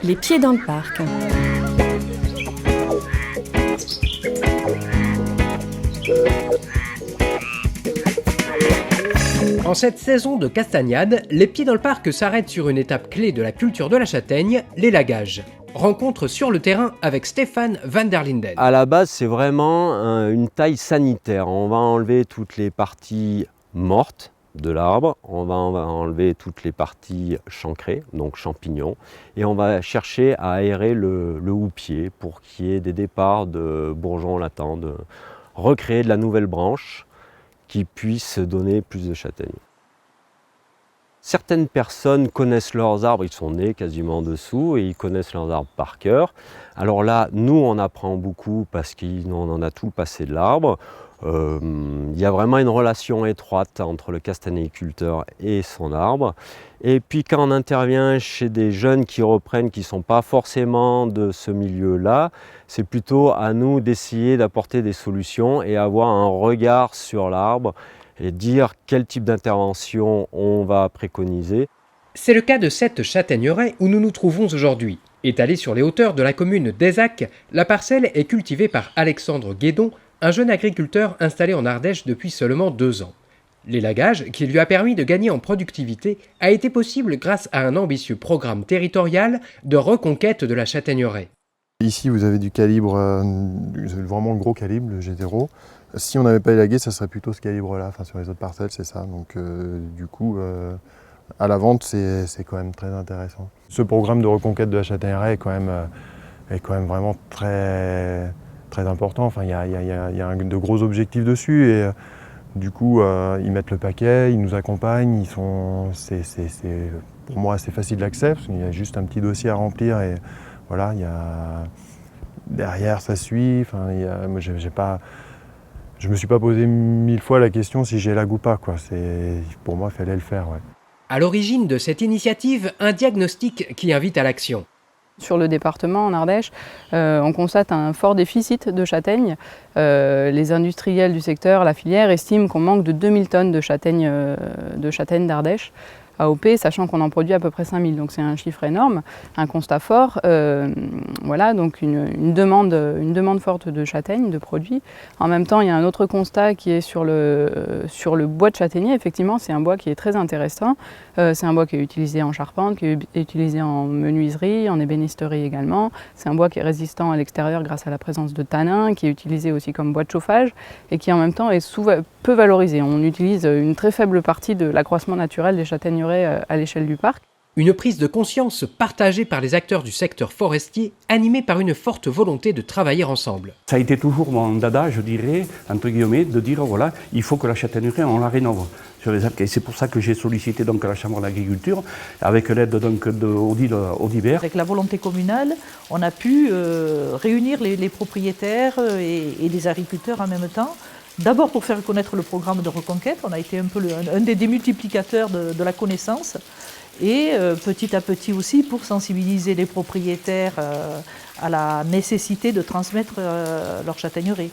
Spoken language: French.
Les pieds dans le parc. En cette saison de castagnade, les pieds dans le parc s'arrêtent sur une étape clé de la culture de la châtaigne, l'élagage. Rencontre sur le terrain avec Stéphane van der Linden. À la base, c'est vraiment une taille sanitaire. On va enlever toutes les parties mortes de l'arbre, on va enlever toutes les parties chancrées, donc champignons, et on va chercher à aérer le houppier pour qu'il y ait des départs de bourgeons latents, de recréer de la nouvelle branche qui puisse donner plus de châtaignes. Certaines personnes connaissent leurs arbres, ils sont nés quasiment dessous et ils connaissent leurs arbres par cœur. Alors là, nous on apprend beaucoup parce qu'on en a tout le passé de l'arbre. Il y a vraiment une relation étroite entre le castanéiculteur et son arbre. Et puis quand on intervient chez des jeunes qui reprennent, qui ne sont pas forcément de ce milieu-là, c'est plutôt à nous d'essayer d'apporter des solutions et avoir un regard sur l'arbre et dire quel type d'intervention on va préconiser. C'est le cas de cette châtaigneraie où nous nous trouvons aujourd'hui. Étalée sur les hauteurs de la commune d'Aizac, la parcelle est cultivée par Alexandre Guédon, un jeune agriculteur installé en Ardèche depuis seulement 2 ans. L'élagage, qui lui a permis de gagner en productivité, a été possible grâce à un ambitieux programme territorial de reconquête de la châtaigneraie. Ici, vous avez du calibre, vraiment le gros calibre, le G0. Si on n'avait pas élagué, ça serait plutôt ce calibre-là. Enfin, sur les autres parcelles, c'est ça. Donc, du coup, à la vente, c'est quand même très intéressant. Ce programme de reconquête de la châtaigneraie est quand même vraiment très, très important. Enfin, il y a de gros objectifs dessus. Et du coup, ils mettent le paquet, ils nous accompagnent. C'est pour moi assez facile d'accès, parce qu'il y a juste un petit dossier à remplir. Et voilà, derrière, ça suit. Enfin, moi, je ne me suis pas posé 1000 fois la question si j'élague ou pas, quoi. Pour moi, il fallait le faire. Ouais. À l'origine de cette initiative, un diagnostic qui invite à l'action. Sur le département, en Ardèche, on constate un fort déficit de châtaignes. Les industriels du secteur, la filière, estiment qu'on manque de 2000 tonnes de châtaignes d'Ardèche. AOP, sachant qu'on en produit à peu près 5000, donc c'est un chiffre énorme, un constat fort, voilà, donc une demande forte de châtaignes, de produits. En même temps, il y a un autre constat qui est sur le bois de châtaignier. Effectivement, c'est un bois qui est très intéressant, c'est un bois qui est utilisé en charpente, qui est utilisé en menuiserie, en ébénisterie également. C'est un bois qui est résistant à l'extérieur grâce à la présence de tanins, qui est utilisé aussi comme bois de chauffage et qui en même temps est peu valorisé. On utilise une très faible partie de l'accroissement naturel des châtaigneraies à l'échelle du parc. Une prise de conscience partagée par les acteurs du secteur forestier, animée par une forte volonté de travailler ensemble. Ça a été toujours mon dada, je dirais, entre guillemets, de dire voilà, il faut que la châtaigneraie, on la rénove sur les arcs. Et c'est pour ça que j'ai sollicité donc la Chambre d'agriculture, avec l'aide donc d'Odile Audibert. Avec la volonté communale, on a pu réunir les propriétaires et les agriculteurs en même temps. D'abord pour faire connaître le programme de reconquête, on a été un peu un des démultiplicateurs de la connaissance, et petit à petit aussi pour sensibiliser les propriétaires à la nécessité de transmettre leur châtaigneraie.